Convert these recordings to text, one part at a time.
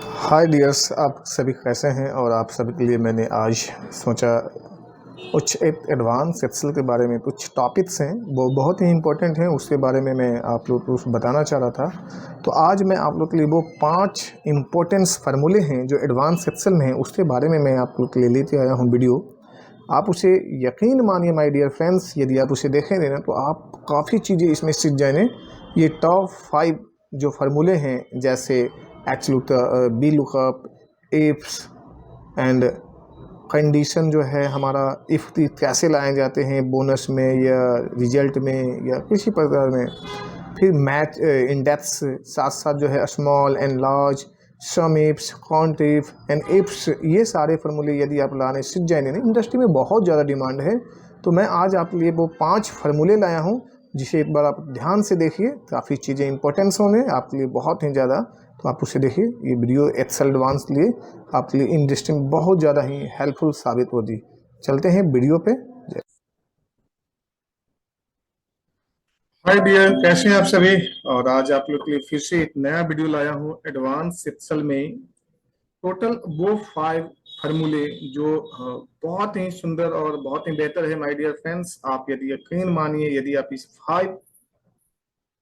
हाय dears, आप सभी कैसे हैं। और आप सभी के लिए मैंने आज सोचा कुछ एक एडवांस एक्सेल के बारे में कुछ टॉपिक्स हैं वो बहुत ही इम्पोर्टेंट हैं, उसके बारे में मैं आप लोग को बताना चाह रहा था। तो आज मैं आप लोग के लिए वो 5 इम्पोर्टेंट्स फार्मूले हैं जो एडवांस एक्सेल में हैं, उसके बारे में मैं आप लोग के लिए लेते आया हूँ वीडियो। आप उसे यकीन मानिए माय डियर फ्रेंड्स, यदि आप उसे देखेंगे ना तो आप काफ़ी चीज़ें इसमें सीख जाएंगे। ये टॉप 5 जो फार्मूले हैं, जैसे x lookup, B lookup, ifs and condition जो है हमारा, इफ़ कैसे लाए जाते हैं बोनस में या रिजल्ट में या किसी प्रकार में। फिर मैच इंडेक्स, साथ साथ जो है small and large, some ifs, count if and ifs, ये सारे फार्मूले यदि आप लाने सीख जाएंगे ना, इंडस्ट्री में बहुत ज़्यादा डिमांड है। तो मैं आज आपके लिए वो 5 फार्मूले लाया हूँ, जिसे एक बार आप ध्यान से देखिए। काफ़ी चीज़ें इंपॉर्टेंस होंगे आपके लिए, बहुत ही ज़्यादा। तो आप उसे देखिए, ये वीडियो एक्सेल एडवांस लिए आपके लिए इंडस्ट्री में बहुत ज़्यादा ही हेल्पफुल साबित होगी। चलते हैं वीडियो पे। हाय डियर, कैसे हैं आप सभी। और आज आप लोग के लिए फिर से एक नया वीडियो लाया हूँ एडवांस एक्सेल में। टोटल वो 5 फार्मूले जो बहुत ही सुंदर और बहुत ही बेहतर है माय डियर फ्रेंड्स। आप यदि यकीन मानिए, यदि आप इस 5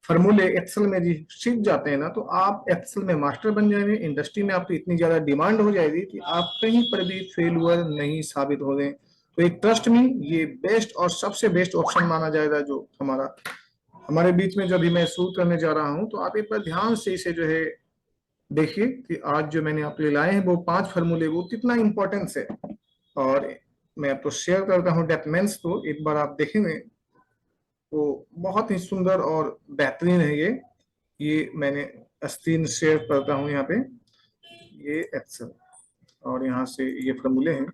फार्मूले एक्सेल में यदि सीख जाते हैं ना, तो आप एक्सेल में मास्टर बन जाएंगे। इंडस्ट्री में आपकी इतनी ज्यादा डिमांड हो जाएगी कि आप कहीं पर भी फेलुअर नहीं साबित हो गए। तो एक ट्रस्ट में ये बेस्ट और सबसे बेस्ट ऑप्शन माना जाएगा जो हमारे बीच में जब भी मैं शूट करने जा रहा हूं। तो आप एक बार ध्यान से इसे जो है देखिए कि आज जो मैंने आपके लिए लाए हैं वो 5 फार्मूले, वो कितना इंपॉर्टेंस है। और मैं आपको शेयर करता हूँ डॉक्यूमेंट्स, तो एक बार आप देखेंगे तो बहुत ही सुंदर और बेहतरीन है ये मैंने स्क्रीन शेयर करता हूँ यहाँ पे, ये एक्सेल। और यहाँ से ये फार्मूले हैं।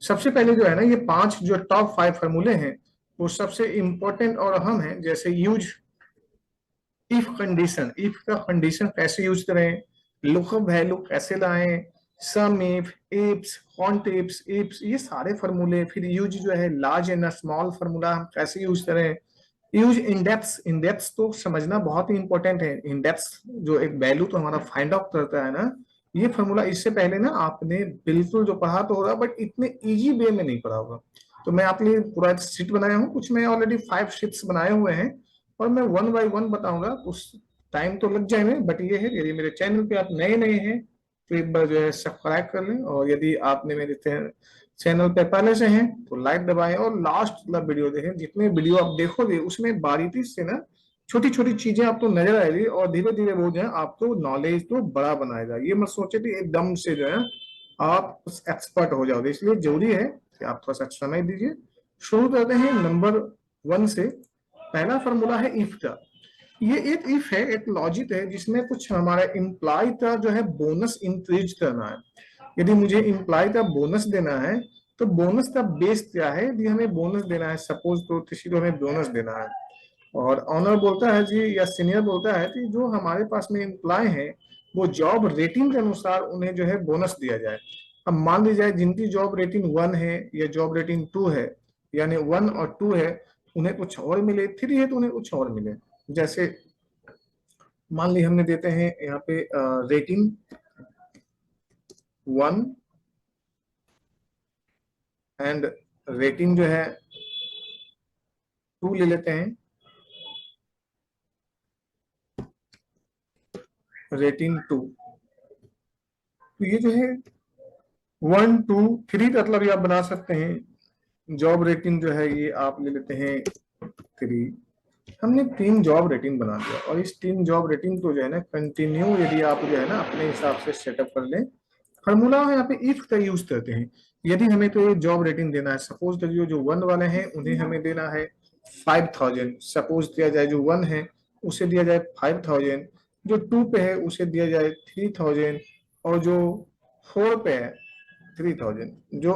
सबसे पहले जो है ना, ये 5 जो टॉप 5 फार्मूले हैं वो सबसे इंपॉर्टेंट और अहम है। जैसे यूज इफ कंडीशन, इफ का कंडीशन कैसे यूज करें, लुकअप वैल्यू कैसे लाएं, sum if, ifs, count ifs, ifs, ये सारे फार्मूले। फिर यूज जो है लार्ज एंड स्मॉल फार्मूला हम कैसे यूज करें। यूज इंडेक्स, इंडेक्स तो समझना बहुत ही इंपॉर्टेंट है। इंडेक्स जो एक वैल्यू तो हमारा फाइंड आउट करता है ना, ये फार्मूला इससे पहले ना आपने बिल्कुल जो पढ़ा तो होगा, बट इतने इजी वे में नहीं पढ़ा होगा। तो मैं आपके लिए पूरा शीट बनाया हूँ, कुछ मैं ऑलरेडी 5 शीट्स बनाए हुए हैं और मैं वन बाय वन बताऊंगा। उस टाइम तो लग जाएंगे, बट ये है यदि मेरे चैनल पे आप नए नए हैं तो एक बार जो है सब्सक्राइब कर लें। और यदि आपने मेरे चैनल पे पहले से हैं तो लाइक दबाएं और लास्ट तक वीडियो देखें। जितने वीडियो आप देखोगे उसमें बारीकी से ना छोटी छोटी चीजें आपको नजर आएगी और धीरे धीरे वो जो है आपको नॉलेज तो बड़ा बनाएगा। ये मत सोचे कि एकदम से जो है आप एक्सपर्ट हो जाओगे। इसलिए जरूरी है कि आप थोड़ा सा समय दीजिए। शुरू करते हैं नंबर 1 से। पहला फॉर्मूला है इफ का। ये एक इफ है, एक लॉजिक है जिसमें कुछ हमारा इम्प्लाई का जो है बोनस इंक्रीज करना है। यदि मुझे इम्प्लाई का बोनस देना है तो बोनस का बेस क्या है। यदि हमें बोनस देना है, सपोज तो किसी को हमें बोनस देना है और ऑनर बोलता है जी या सीनियर बोलता है कि जो हमारे पास में इम्प्लाई है वो जॉब रेटिंग के अनुसार उन्हें जो है बोनस दिया जाए। अब मान ली जाए जिनकी जॉब रेटिंग 1 है या जॉब रेटिंग 2 है, यानी 1 और 2 है, उन्हें कुछ और मिले, 3 है तो उन्हें कुछ और मिले। जैसे मान ली हमने देते हैं यहाँ पे रेटिंग 1 एंड रेटिंग जो है 2 ले लेते हैं। रेटिंग 2, तो ये जो है 1 2 3 मतलब ये आप बना सकते हैं। जॉब रेटिंग जो है ये आप ले लेते हैं 3। हमने 3 जॉब रेटिंग बना दिया और इस 3 जॉब रेटिंग को जो है ना कंटिन्यू यदि आप जो है ना अपने हिसाब से सेटअप कर लें। फॉर्मूला यहाँ पे इफ का यूज करते हैं। यदि हमें तो ये जॉब रेटिंग देना है, सपोज करिए जो 1 वाले हैं उन्हें हमें देना है 5000, सपोज दिया जाए जो 1 है उसे दिया जाए 5000, जो 2 पे है उसे दिया जाए 3000, और जो 4 पे है 3000, जो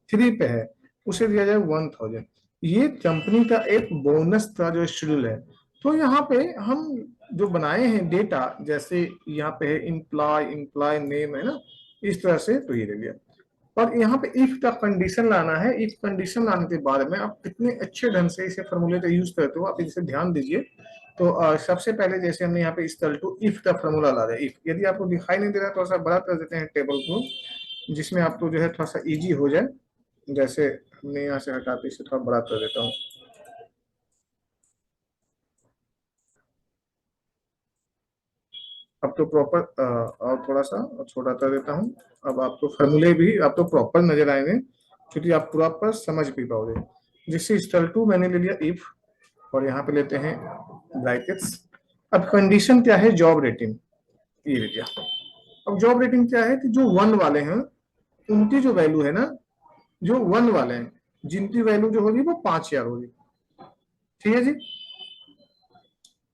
3 पे है उसे दिया जाए 1000। ये कंपनी का एक बोनस का जो शेड्यूल है। तो यहाँ पे हम जो बनाए हैं डेटा, जैसे यहाँ पे है इम्प्लॉय, इम्प्लॉय नेम है ना, इस तरह से तो ये ले लिया। और यहाँ पे इफ का कंडीशन लाना है। इफ कंडीशन लाने के बाद में आप कितने अच्छे ढंग से इसे फॉर्मूले का यूज करते हो, आप इसे ध्यान दीजिए। तो सबसे पहले जैसे हमने यहाँ पे इक्वल टू इफ का फॉर्मूला ला दिया। इफ यदि आपको दिखाई नहीं दे रहा है, थोड़ा सा बड़ा कर देते हैं टेबल को, जिसमें आपको जो है थोड़ा सा इजी हो जाए। जैसे हमने यहाँ से हटा के इसे थोड़ा बड़ा कर देता हूँ। अब तो प्रॉपर, और थोड़ा सा छोटा कर देता हूँ। अब आपको फॉर्मूले भी आपको प्रॉपर नजर आएंगे, क्योंकि आप प्रॉपर समझ भी पाओगे। जिससे इक्वल टू मैंने ले लिया इफ, और यहाँ पे लेते हैं ब्रैकेट्स। अब कंडीशन क्या है, जॉब रेटिंग, ये ले लिया। अब जॉब रेटिंग क्या है कि जो वन वाले हैं उनकी जो वैल्यू है ना, जो वन वाले हैं जिनकी वैल्यू जो होगी वो 5,000 होगी। ठीक है जी।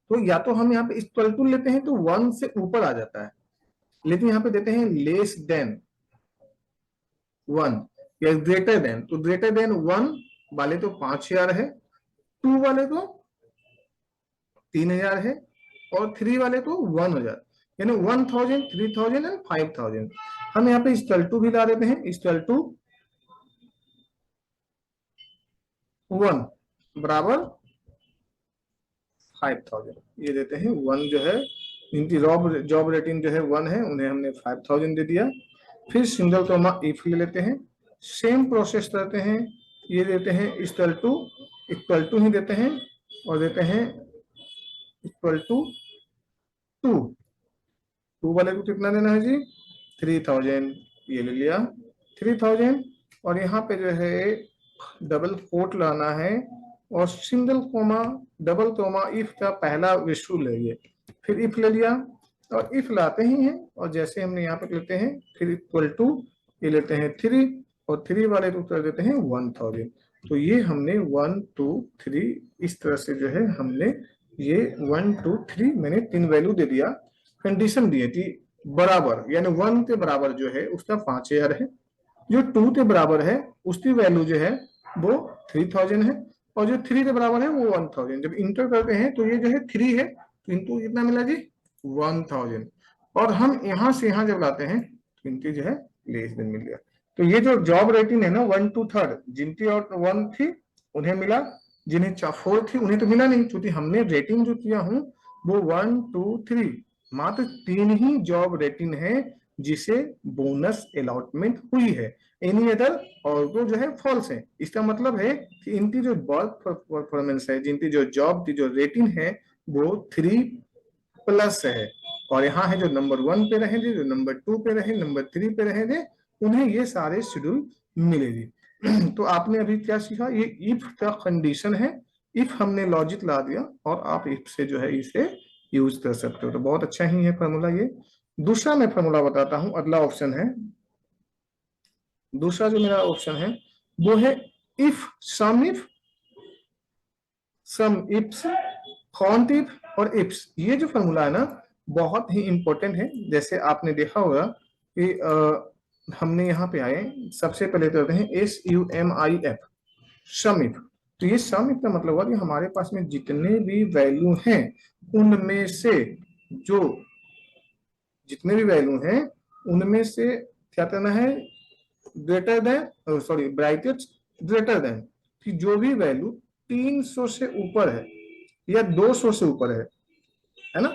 तो या तो हम यहाँ पे इक्वल टू लेते हैं तो वन से ऊपर आ जाता है, लेकिन यहाँ पे देते हैं लेस देन वन या ग्रेटर देन, तो ग्रेटर देन वन वाले तो 5,000 है, टू वाले तो 3,000 है, और थ्री वाले तो 1,000, यानी 1,000, 3,000 एंड 5,000। हम यहाँ पे इक्वल टू भी ला देते हैं, इक्वल टू वन बराबर 5,000, ये देते हैं वन जो है, इनकी जॉब रेटिंग जो है वन है, उन्हें हमने 5,000 दे दिया। फिर सिंगल कॉमा इफ ले लेते हैं, सेम प्रोसेस करते हैं, ये देते हैं इक्वल टू ही देते हैं, और देते हैं इक्वल टू टू, टू वाले को कितना देना है जी, 3,000, ये ले लिया 3,000। और यहाँ पे जो है डबल कोट लाना है, और single comma double comma if का पहला विशु लेंगे, फिर इफ ले लिया, और इफ लाते ही हैं, और जैसे हमने यहाँ पे लेते हैं फिर इक्वल टू, ये लेते हैं थ्री, और थ्री वाले को कर देते हैं 1,000। तो ये हमने 1 2 3 इस तरह से जो है हमने ये 1 2 3 मैंने 3 वैल्यू दे दिया। कंडीशन दी थी बराबर, यानी 1 के बराबर जो है उसका 5,000 है, जो 2 के बराबर है उसकी वैल्यू जो है वो 3,000 है, और जो 3 के बराबर है वो 1,000। जब इंटर करते हैं तो ये जो है 3 है, तो इनको कितना मिला जी, 1,000। और हम यहाँ से यहाँ जब लाते हैं तो इनकी जो है लेस देन मिल गया। तो ये जो जॉब रेटिंग है ना 1 to 3, जिनकी और 1 थी उन्हें मिला, जिन्हें 4 थी उन्हें तो मिला नहीं, क्योंकि हमने रेटिंग जो किया हूँ वो 1 2 3, मात्र 3 ही जॉब रेटिंग है जिसे बोनस अलॉटमेंट हुई है, एनी अदर और वो जो है फॉल्स है। इसका मतलब है कि इनकी जो वर्क परफॉर्मेंस है, जिनकी जो जॉब की जो रेटिंग है वो 3+ है, और यहाँ है जो नंबर 1 पे रहेंगे, जो नंबर 2 पे रहे, नंबर 3 पे रहेंगे, उन्हें ये सारे शेड्यूल मिलेगी। तो आपने अभी क्या सीखा, ये इफ का कंडीशन है, इफ हमने लॉजिक ला दिया, और आप इफ से जो है इसे यूज कर सकते हो। तो बहुत अच्छा ही है फॉर्मूला ये। दूसरा मैं फॉर्मूला बताता हूं, अगला ऑप्शन है, दूसरा जो मेरा ऑप्शन है वो है if some ifs, can't if और इफ्स। ये जो फॉर्मूला है ना बहुत ही इंपॉर्टेंट है। जैसे आपने देखा होगा कि हमने यहाँ पे आए, सबसे पहले करते हैं SUMIF, सम इफ। तो ये सम इफ का मतलब हुआ कि हमारे पास में जितने भी वैल्यू हैं उनमें से जो जितने भी वैल्यू हैं उनमें से क्या करना है, greater than, sorry bracket greater than, कि जो भी वैल्यू 300 से ऊपर है या 200 से ऊपर है ना,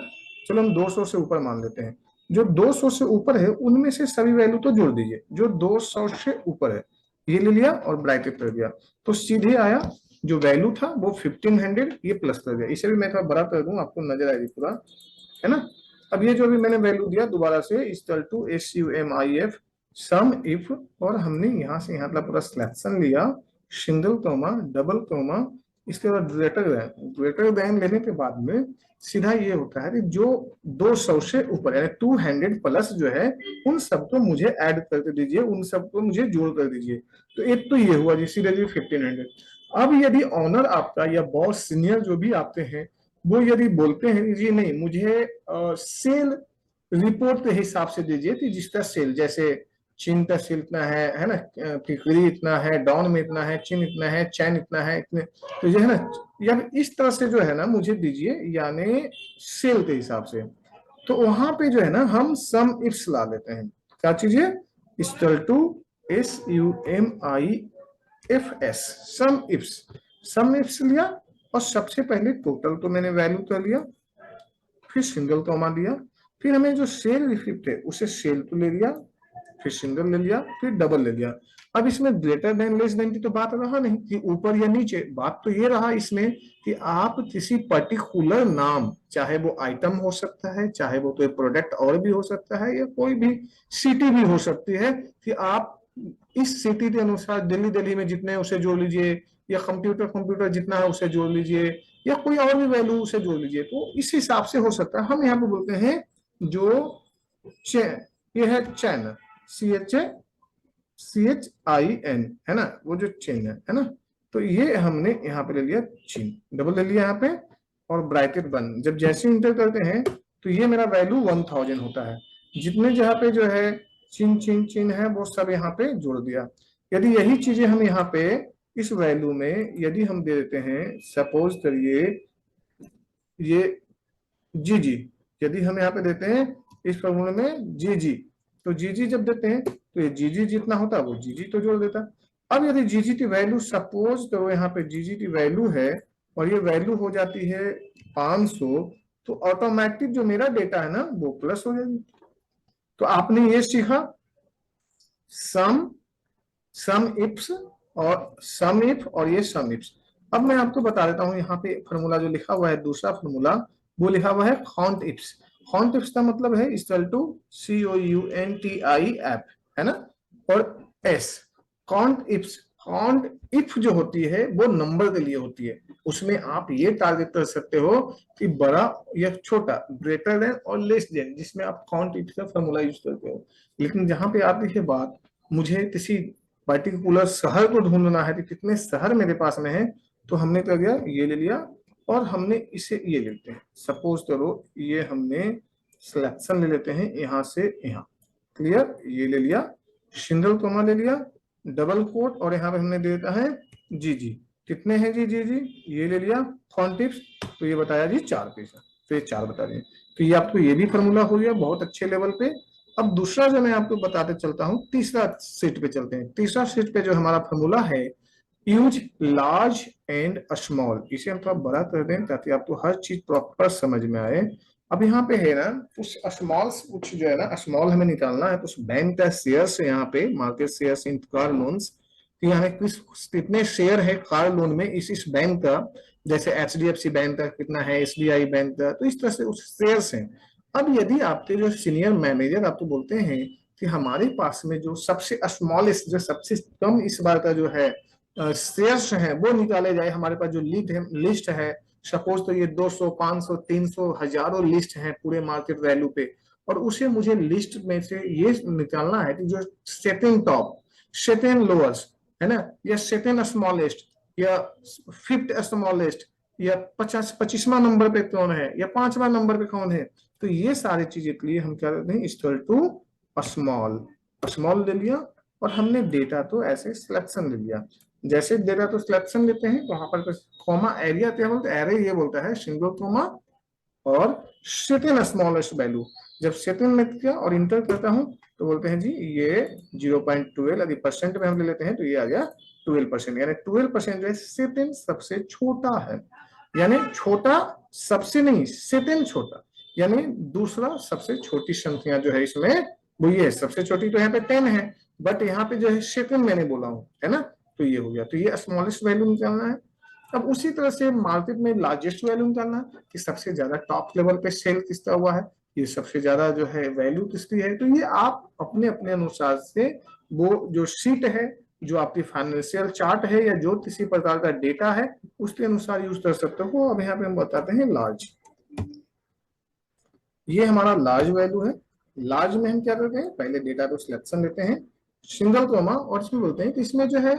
चलो हम 200 से ऊपर मान लेते हैं, जो 200 से ऊपर है उनमें से सभी वैल्यू तो जोड़ दीजिए जो 200 से ऊपर है, ये ले लिया और ब्रैकेट कर दिया, तो सीधे आया जो वैल्यू था वो 1500, ये प्लस कर दिया। इसे भी मैं थोड़ा बड़ा कर दूं, आपको नजर आएगी पूरा, है ना। अब ये जो भी मैंने वैल्यू दिया दोबारा से equal to SUMIF sum if, और हमने यहाँ से यहाँ पूरा सिलेक्शन लिया, सिंगल कॉमा डबल कॉमा, इसके बाद ग्रेटर देन लेने के बाद में सीधा ये होता है कि जो 200 से ऊपर यानी 200+ जो है उन सबको मुझे ऐड करके दीजिए, उन सबको मुझे जोड़ कर दीजिए। तो एक तो ये हुआ जी सीधे जी 1500। अब यदि ऑनर आपका या बॉस सीनियर जो भी आपके हैं वो यदि बोलते हैं जी नहीं मुझे सेल रिपोर्ट के हिसाब से दीजिए कि जिसका सेल, जैसे चीन का सेल इतना है ना, टिकरी इतना है, डाउन में इतना है, चीन इतना है, चैन इतना है, इतने, तो ये है ना, या इस तरह से जो है ना मुझे दीजिए, यानी सेल के हिसाब से। तो वहां पे जो है ना हम सम इफ्स ला लेते हैं, क्या चीजें, equal to SUMIFS, sum ifs लिया, और सबसे पहले टोटल तो मैंने वैल्यू कर लिया, फिर सिंगल कॉमा दिया, फिर हमें जो सेल रिसिप्ट है उसे सेल टू ले लिया, फिर सिंगल ले लिया, फिर डबल ले लिया। अब इसमें ग्रेटर देन लेस देन की तो बात रहा नहीं कि ऊपर या नीचे, बात तो ये रहा इसमें कि आप किसी पर्टिकुलर नाम, चाहे वो आइटम हो सकता है, चाहे वो कोई प्रोडक्ट और भी हो सकता है, या कोई भी सिटी भी हो सकती है, कि आप इस सिटी के अनुसार दिल्ली दिल्ली में जितने उसे जोड़ लीजिए, या कंप्यूटर कंप्यूटर जितना है उसे जोड़ लीजिए, या कोई और भी वैल्यू उसे जोड़ लीजिए, तो इस हिसाब से हो सकता है। हम यहाँ पे बोलते हैं जो ये है चैन, CHIN है ना, वो जो चेन है ना, तो ये हमने यहाँ पे ले लिया चीन, डबल ले लिया यहाँ पे, और ब्रैकेट बंद। जब जैसे इंटर करते हैं तो ये मेरा वैल्यू 1000 होता है। जितने जहाँ पे जो है चिन चिन चिन है वो सब यहाँ पे जोड़ दिया। यदि यही चीजें हम यहाँ पे इस वैल्यू में यदि हम दे देते हैं, सपोज करिए ये जी, यदि हम यहाँ पे देते हैं इस फॉर्मूले में जी, तो जी जब देते हैं तो ये जी जितना होता है वो जी तो जोड़ देता। अब यदि जी की वैल्यू सपोज करो यहाँ पे जी की वैल्यू है और ये वैल्यू हो जाती है 500, तो ऑटोमेटिक जो मेरा डेटा है ना वो प्लस हो जाएगी। तो आपने ये सीखा सम सम इफ्स और सम इफ और ये सम इफ्स। अब मैं आपको बता देता हूँ यहाँ पे फॉर्मूला जो लिखा हुआ है, दूसरा फॉर्मूला वो लिखा हुआ है काउंट इफ्स। काउंट इफ्स का मतलब है इक्वल टू COUNTIF, है ना, और S। Count ifs, count if जो होती है वो नंबर के लिए होती है, उसमें आप ये टारगेट कर सकते हो कि बड़ा या छोटा, ग्रेटर देन और लेस देन, जिसमें आप काउंट इफ का फॉर्मूला यूज करते हो। लेकिन जहां पे आती है बात, मुझे किसी पर्टिकुलर शहर को ढूंढना है कि कितने शहर मेरे पास में है, तो हमने क्या किया, ये ले लिया और हमने इसे ये लेते हैं। सपोज करो ये हमने सिलेक्शन ले लेते हैं यहाँ से यहाँ, क्लियर, ये ले लिया, सिंगल कोमा ले लिया, डबल कोट, और यहाँ पे हमने दे देता है जी कितने हैं जी, ये ले लिया फॉन्ट टिप्स, तो ये बताया जी 4 पैसा, तो ये 4 बता दिए। तो ये आपको ये भी फॉर्मूला हो गया बहुत अच्छे लेवल पे। अब दूसरा जो मैं आपको बताते चलता हूँ, तीसरा सीट पे चलते हैं। तीसरा सीट पे जो हमारा फॉर्मूला है, यूज लार्ज एंड स्मॉल, इसे हम थोड़ा बड़ा कर दें ताकि आपको हर चीज प्रॉपर समझ में आए। अब यहाँ पे है ना उस स्मॉल, कुछ जो है ना स्मॉल हमें निकालना है, तो उस बैंक का शेयर यहाँ पे market share in car loans, तो यहाँ किस कितने शेयर है कार लोन में इस बैंक का, जैसे HDFC बैंक का कितना है, SBI बैंक का, तो इस तरह से उस शेयर्स हैं। अब यदि आपके जो सीनियर मैनेजर आपको बोलते हैं कि हमारे पास में जो सबसे स्मॉलेस्ट, जो सबसे कम इस बार का जो है शेयर्स है वो निकाले जाए, हमारे पास जो लिस्ट है, सपोज तो ये 200 500 300 हजारों लिस्ट है पूरे मार्केट वैल्यू पे, और उसे मुझे लिस्ट में से ये निकालना है कि जो सेकंड टॉप, सेकंड लोअर्स्ट है ना, या सेकंड स्मॉलेस्ट, या फिफ्थ स्मॉलेस्ट, या 25वां नंबर पे कौन है, या 5वां नंबर पे कौन है, तो ये सारी चीजें के लिए हम क्या करते हैं, इक्वल टू स्मॉल, स्मॉल ले लिया, और हमने डेटा तो ऐसे सिलेक्शन ले लिया। जैसे डेटा तो सिलेक्शन लेते हैं तो वहां पर कॉमा एरिया क्या बोलते हैं, एरे ये बोलता है सिंगल कॉमा और सेकंड स्मॉलेस्ट वैल्यू। जब सेकंड में किया और इंटर करता हूं तो बोलते हैं जी ये 0.12, यदि परसेंट में हम ले लेते हैं तो ये आ गया 12%, यानी 12% जो है सेकंड सबसे छोटा है, यानी छोटा सबसे नहीं, सेकंड छोटा, यानी दूसरा सबसे छोटी संख्या जो है इसमें वो ये है। सबसे छोटी तो यहाँ पे 10 है, बट यहाँ पे जो है सेकंड मैंने बोला हूँ, है ना, तो ये हो गया। तो ये स्मॉलेस्ट वैल्यू निकालना है। अब उसी तरह से मार्केट में लार्जेस्ट वैल्यू निकालना है कि सबसे ज्यादा टॉप लेवल पे सेल किसका हुआ है, ये सबसे ज्यादा जो है वैल्यू किसकी है। तो ये आप अपने अपने अनुसार से वो जो शीट है, जो आपकी फाइनेंशियल चार्ट है, या जो किसी प्रकार का डेटा है उसके अनुसार यूज कर सकते हो। अब यहाँ पे हम बताते हैं लार्ज, ये हमारा लार्ज वैल्यू है। लार्ज में हम क्या करते हैं, पहले डेटा को सिलेक्शन लेते हैं, सिंगल कोमा, और इसमें बोलते हैं कि इसमें जो है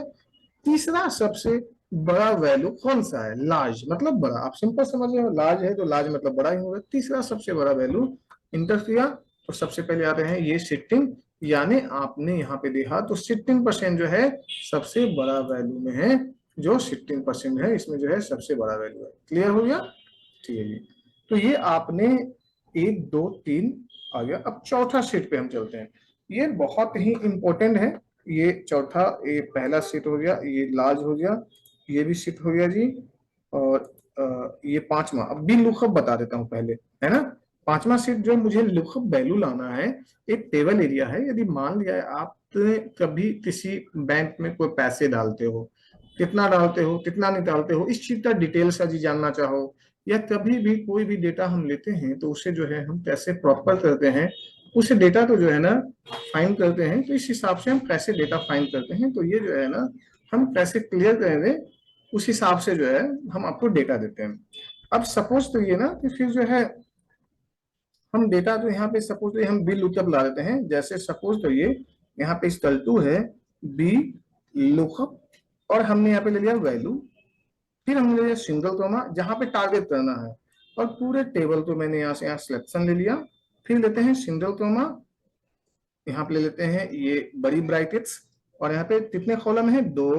तीसरा सबसे बड़ा वैल्यू कौन सा है, लार्ज मतलब बड़ा, आप सिंपल समझिए, लार्ज है तो लार्ज मतलब बड़ा ही होगा। तीसरा सबसे बड़ा वैल्यू इंटर किया, तो सबसे पहले आते हैं ये सिटिंग, यानी आपने यहाँ पे देखा तो 16% जो है सबसे बड़ा वैल्यू में है, जो 16% है इसमें जो है सबसे बड़ा वैल्यू है। क्लियर हो गया, ठीक है जी। तो ये आपने 1 2 3 आ गया। अब चौथा सीट पे हम चलते हैं, ये बहुत ही इंपॉर्टेंट है। ये चौथा, ये पहला सीट हो गया, ये लार्ज हो गया, ये भी सीट हो गया जी, और ये पांचवा, अब बी लुकअप बता देता हूं पहले, है ना। पांचवा सेट जो मुझे लुकअप वैल्यू लाना है, एक टेबल एरिया है। यदि मान लिया आप कभी किसी बैंक में कोई पैसे डालते हो, कितना डालते हो कितना नहीं डालते हो, इस चीज का डिटेल्स यदि जानना चाहो, या कभी भी कोई भी डेटा हम लेते हैं तो उसे जो है हम कैसे प्रॉपर करते हैं, उस डेटा को जो है ना फाइंड करते हैं, तो इस हिसाब से हम कैसे डेटा फाइंड करते हैं, तो ये जो है ना हम कैसे क्लियर करेंगे, उस हिसाब से जो है हम आपको डेटा देते हैं। अब सपोज तो ये ना कि फिर जो है हम डेटा तो यहाँ पे सपोज तो हम बी लुकअप ला देते हैं। जैसे सपोज तो ये यहाँ पे स्टल टू है बी लुकअप, और हमने यहाँ पे ले लिया वैल्यू, फिर हमने ले लिया सिंगल कोमा जहां पे टारगेट करना है, और पूरे टेबल को मैंने यहाँ से यहाँ सिलेक्शन ले लिया। फिर लेते हैं सिंगल कोमा, यहाँ पे ले लेते हैं ये बड़ी ब्रैकेट्स, और यहाँ पे कितने कॉलम है, 2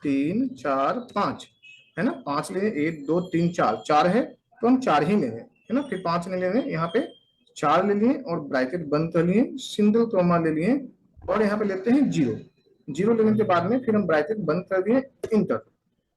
3 4 5, है ना, 5 ले, 1 2 3 4, 4 है तो हम 4 ही ले लें, है ना, फिर 5 नहीं ले लें, यहाँ पे 4 ले लिए और ब्रैकेट बंद कर लिए, सिंगल कोमा ले लिए, और यहाँ पे लेते हैं 0। 0 लेने के बाद में फिर हम ब्रैकेट बंद कर दिए, इंटर।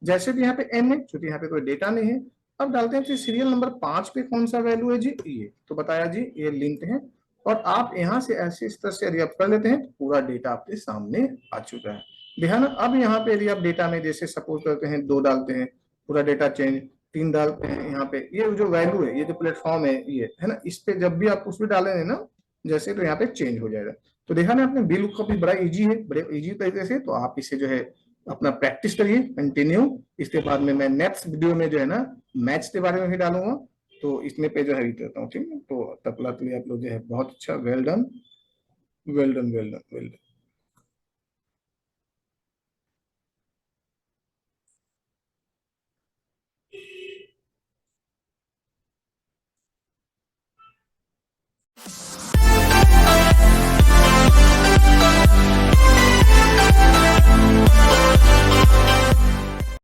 जैसे भी यहाँ पे एन है, क्योंकि यहाँ पे कोई डेटा नहीं है, अब डालते हैं सीरियल नंबर 5 पे कौन सा वैल्यू है जी, ये तो बताया जी, ये लिंक है। और आप यहाँ से ऐसे इस तरह से यदि आप कर लेते हैं तो पूरा डेटा आपके सामने आ चुका है। ध्यान, अब यहाँ पे यदि आप डेटा में जैसे सपोज करते हैं 2 डालते हैं, पूरा डेटा चेंज, 3 डालते हैं, यहाँ पे ये जो वैल्यू है, ये जो प्लेटफॉर्म है ये, है ना, इस पे जब भी आप उस पर डालेंगे ना जैसे, तो यहाँ पे चेंज हो जाएगा। तो देखा ना आपने, बिल लुकअप भी बड़ा इजी है, बड़े इजी तरीके से, तो आप इसे जो है अपना प्रैक्टिस करिए कंटिन्यू। इसके बाद में मैं नेक्स्ट वीडियो में जो है ना मैथ्स के बारे में भी डालूंगा, तो इसमें पे जो है करता हूँ, ठीक है। तो तबला के लिए आप लोग जो है बहुत अच्छा, well done, well done, well done, well done.